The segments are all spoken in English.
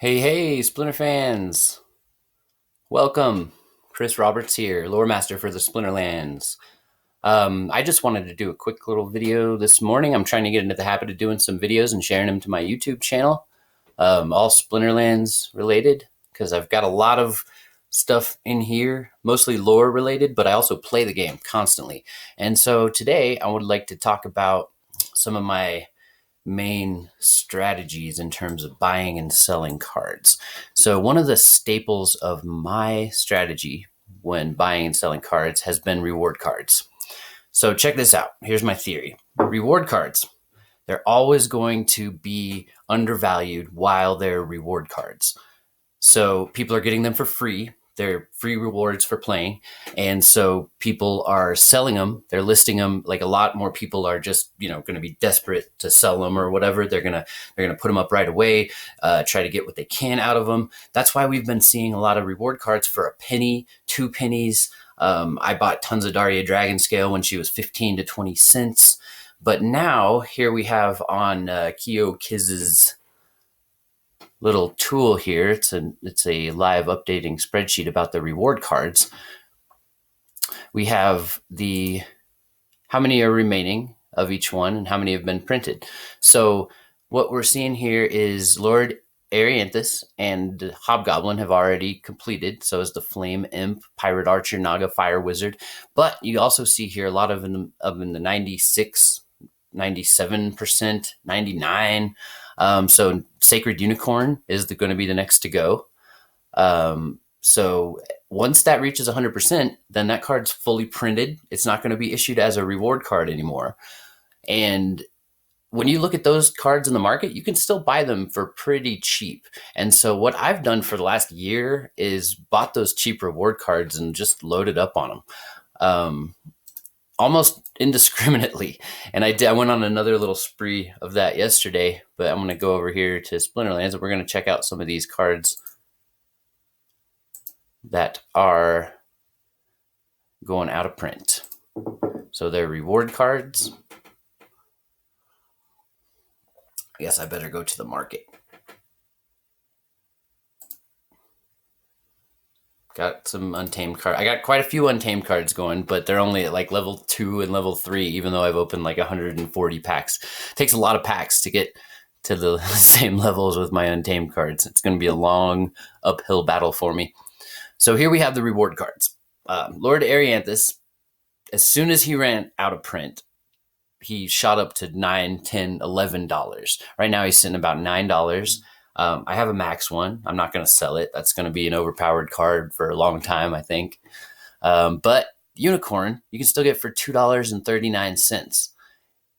Hey, Splinter fans! Welcome. Chris Roberts here, lore master for the Splinterlands. I just wanted to do a quick little video this morning. I'm trying to get into the habit of doing some videos and sharing them to my YouTube channel, all Splinterlands related, because I've got a lot of stuff in here, mostly lore related, but I also play the game constantly. And so today I would like to talk about some of my main strategies in terms of buying and selling cards. So one of the staples of my strategy when buying and selling cards has been reward cards. So check this out. Here's my theory. Reward cards, they're always going to be undervalued while they're reward cards. So people are getting them for free. They're free rewards for playing. And so people are selling them. They're listing them. Like a lot more people are just, going to be desperate to sell them or whatever. They're going to put them up right away, try to get what they can out of them. That's why we've been seeing a lot of reward cards for a penny, 2 pennies. I bought tons of Daria Dragon Scale when she was 15 to 20 cents. But now here we have on Kyo Kiz's little tool here. It's a live updating spreadsheet about the reward cards. We have how many are remaining of each one and how many have been printed. So what we're seeing here is Lord Arianthus and Hobgoblin have already completed. So is the Flame Imp, Pirate Archer, Naga, Fire Wizard. But you also see here a lot of in the 96, 97%, 99. So Sacred Unicorn is going to be the next to go. So once that reaches 100%, then that card's fully printed. It's not going to be issued as a reward card anymore. And when you look at those cards in the market, you can still buy them for pretty cheap. And so what I've done for the last year is bought those cheap reward cards and just loaded up on them. Almost indiscriminately. And I went on another little spree of that yesterday, but I'm going to go over here to Splinterlands and we're going to check out some of these cards that are going out of print. So they're reward cards. I guess I better go to the market. Got some untamed cards. I got quite a few untamed cards going, but they're only at like level 2 and level 3, even though I've opened like 140 packs. It takes a lot of packs to get to the same levels with my untamed cards. It's going to be a long uphill battle for me. So here we have the reward cards. Lord Arianthus, as soon as he ran out of print, he shot up to $9, $10, $11. Right now he's sitting about $9. I have a max one. I'm not going to sell it. That's going to be an overpowered card for a long time, I think. But Unicorn, you can still get for $2.39.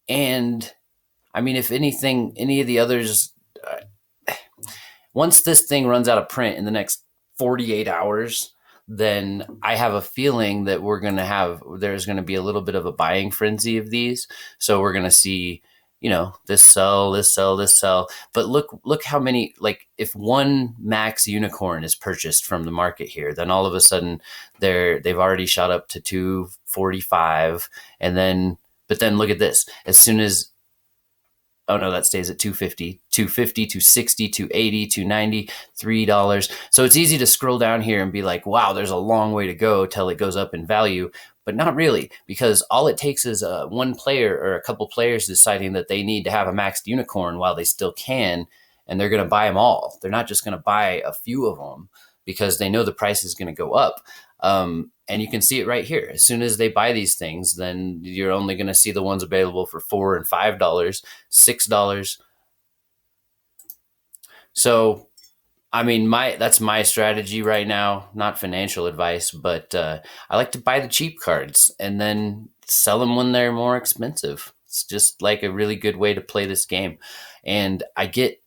And I mean, if anything, any of the others, once this thing runs out of print in the next 48 hours, then I have a feeling that there's going to be a little bit of a buying frenzy of these. So we're going to see, this sell. But look how many, like if one max unicorn is purchased from the market here, then all of a sudden they've already shot up to 245. But then look at this. As soon as, oh no, that stays at 250, 260, 280, 290, $3. So it's easy to scroll down here and be like, wow, there's a long way to go till it goes up in value. But not really, because all it takes is one player or a couple players deciding that they need to have a maxed unicorn while they still can, and they're going to buy them all. They're not just going to buy a few of them because they know the price is going to go up. And you can see it right here. As soon as they buy these things, then you're only going to see the ones available for $4 and $5, $6. So, I mean, that's my strategy right now. Not financial advice, but I like to buy the cheap cards and then sell them when they're more expensive. It's just like a really good way to play this game. And I get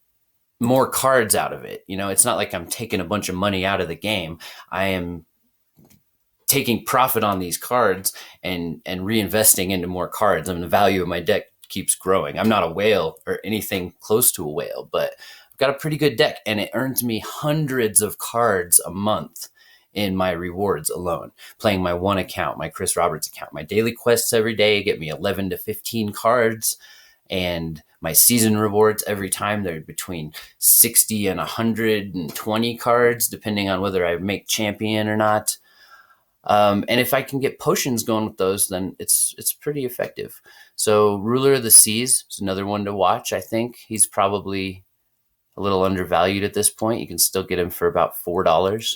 more cards out of it. It's not like I'm taking a bunch of money out of the game. I am taking profit on these cards and reinvesting into more cards. I mean, the value of my deck keeps growing. I'm not a whale or anything close to a whale, but I've got a pretty good deck and it earns me hundreds of cards a month in my rewards alone. Playing my one account, my Chris Roberts account, my daily quests every day get me 11 to 15 cards, and my season rewards every time. They're between 60 and 120 cards, depending on whether I make champion or not. And if I can get potions going with those, then it's pretty effective. So Ruler of the Seas is another one to watch. I think he's probably a little undervalued at this point. You can still get him for about $4.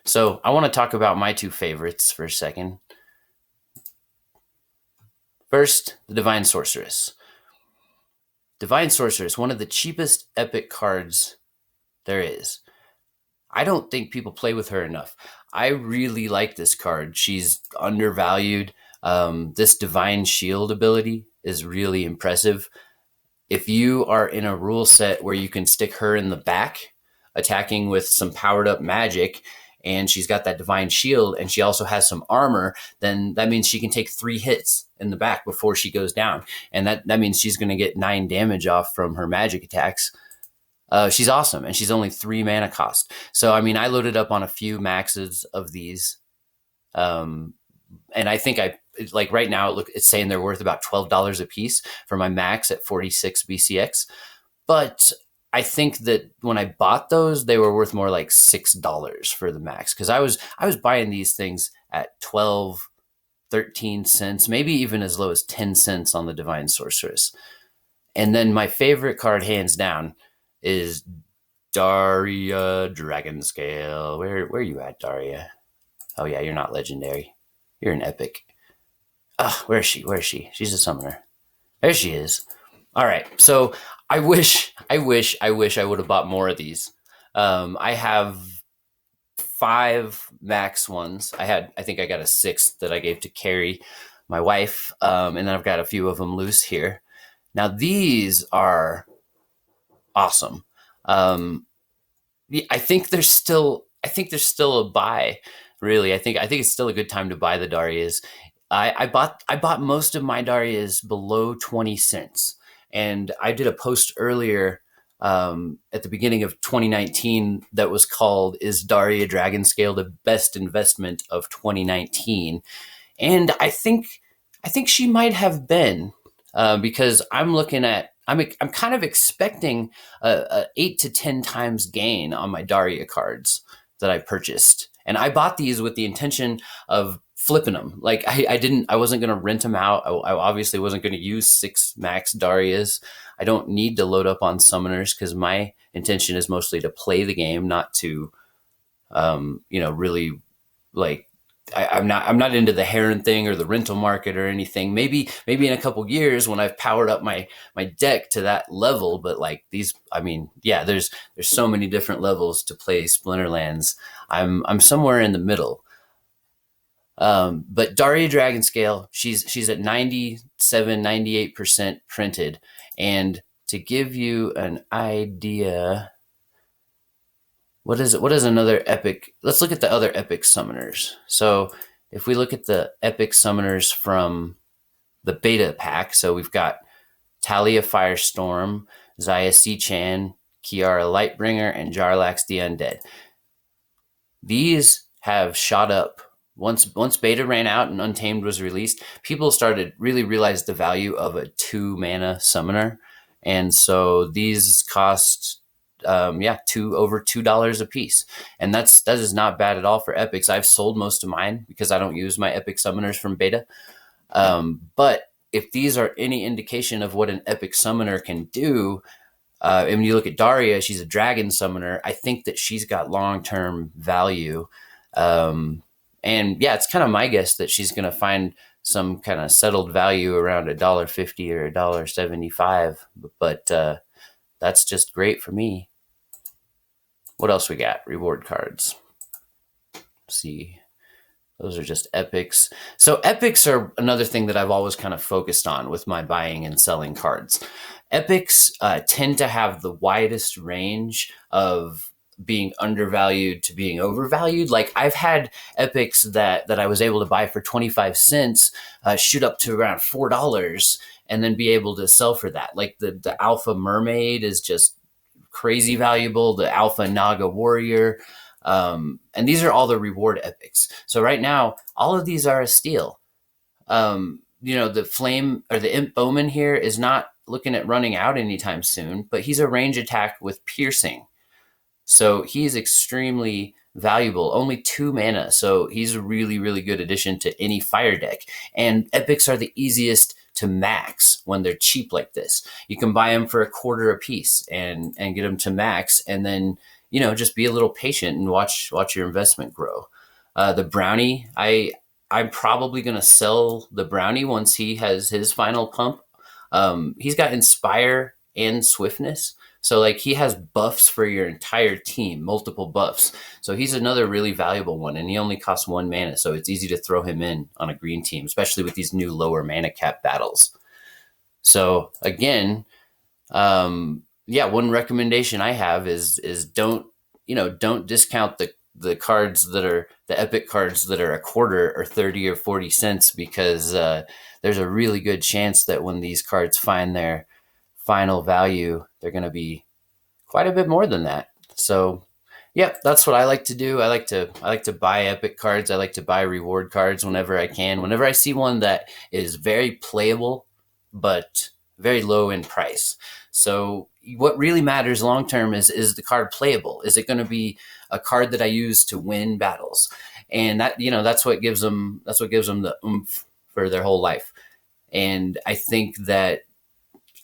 So I want to talk about my two favorites for a second. First, the Divine Sorceress. Divine Sorceress, one of the cheapest epic cards there is. I don't think people play with her enough. I really like this card. She's undervalued. This Divine Shield ability is really impressive. If you are in a rule set where you can stick her in the back, attacking with some powered up magic, and she's got that Divine Shield, and she also has some armor, then that means she can take 3 hits in the back before she goes down. And that means she's going to get 9 damage off from her magic attacks. She's awesome, and she's only 3 mana cost. So, I mean, I loaded up on a few maxes of these. And I think like right now, it's saying they're worth about $12 a piece for my max at 46 BCX. But I think that when I bought those, they were worth more like $6 for the max, because I was buying these things at 12, 13 cents, maybe even as low as 10 cents on the Divine Sorceress. And then my favorite card, hands down, is Daria Dragonscale. Where are you at, Daria? Oh yeah, you're not legendary. You're an epic. Where is she? She's a summoner. There she is. All right. So I wish I would have bought more of these. I have 5 max ones. I think I got a 6th that I gave to Carrie, my wife. And then I've got a few of them loose here. Now these are awesome. I think there's still a buy. Really, I think it's still a good time to buy the Darias. I bought most of my Darias below 20 cents, and I did a post earlier at the beginning of 2019 that was called "Is Daria Dragonscale the best investment of 2019?" And I think she might have been, because I'm looking at. I'm kind of expecting a 8 to 10 times gain on my Daria cards that I purchased. And I bought these with the intention of flipping them. Like I wasn't going to rent them out. I obviously wasn't going to use 6 max Darias. I don't need to load up on summoners, because my intention is mostly to play the game, not to, really like, I'm not into the Heron thing or the rental market or anything. Maybe in a couple years when I've powered up my deck to that level. But like these, I mean, yeah, there's so many different levels to play Splinterlands. I'm somewhere in the middle. But Daria Dragonscale, she's at 98% printed. And to give you an idea, what is another epic? Let's look at the other epic summoners. So if we look at the epic summoners from the beta pack, so we've got Talia Firestorm, Zaya Seachan, Kiara Lightbringer, and Jarlax the Undead. These have shot up. Once beta ran out and Untamed was released, people started really realize the value of a 2 mana summoner. And so these cost over $2 a piece, and that is not bad at all for epics. I've sold most of mine because I don't use my epic summoners from beta. But if these are any indication of what an epic summoner can do, and when you look at Daria, she's a dragon summoner. I think that she's got long-term value. And yeah, it's kind of my guess that she's going to find some kind of settled value around $1.50 or $1.75. But that's just great for me. What else we got? Reward cards. Let's see. Those are just epics. So epics are another thing that I've always kind of focused on with my buying and selling cards. Epics tend to have the widest range of being undervalued to being overvalued. Like I've had epics that I was able to buy for 25 cents shoot up to around $4 and then be able to sell for that. Like the Alpha Mermaid is just crazy valuable. The Alpha Naga Warrior. And these are all the reward epics. So right now, all of these are a steal. the flame or the Imp Bowman here is not looking at running out anytime soon, but he's a range attack with piercing. So he's extremely valuable, only 2 mana. So he's a really, really good addition to any fire deck. And epics are the easiest to max when they're cheap like this. You can buy them for $0.25 a piece and get them to max, and then just be a little patient and watch your investment grow. The brownie, I'm probably gonna sell the brownie once he has his final pump. He's got inspire and swiftness. So like he has buffs for your entire team, multiple buffs. So he's another really valuable one, and he only costs 1 mana, so it's easy to throw him in on a green team, especially with these new lower mana cap battles. So again, one recommendation I have is don't discount the cards that are the epic cards that are $0.25 or 30 or 40 cents, because there's a really good chance that when these cards find their final value, they're going to be quite a bit more than that. So yeah, that's what I like to do. I like to buy epic cards. I like to buy reward cards whenever I can. Whenever I see one that is very playable but very low in price. So what really matters long term is the card playable? Is it going to be a card that I use to win battles? And that's what gives them the oomph for their whole life. And I think that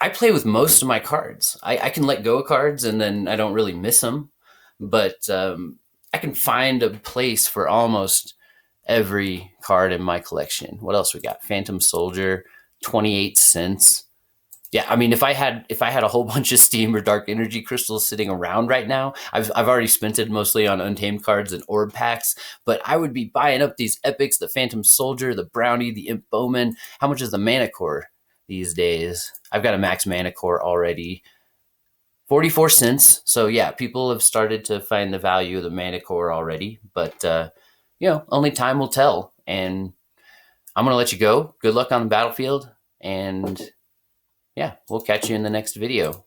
I play with most of my cards. I can let go of cards and then I don't really miss them, but I can find a place for almost every card in my collection. What else we got? Phantom Soldier, 28 cents. Yeah, I mean, if I had a whole bunch of Steam or Dark Energy crystals sitting around right now, I've already spent it mostly on Untamed cards and Orb packs, but I would be buying up these epics, the Phantom Soldier, the Brownie, the Imp Bowman. How much is the Mana Core these days? I've got a max Mana Core already, 44 cents. So yeah, people have started to find the value of the Mana Core already, but only time will tell. And I'm gonna let you go. Good luck on the battlefield, and yeah, we'll catch you in the next video.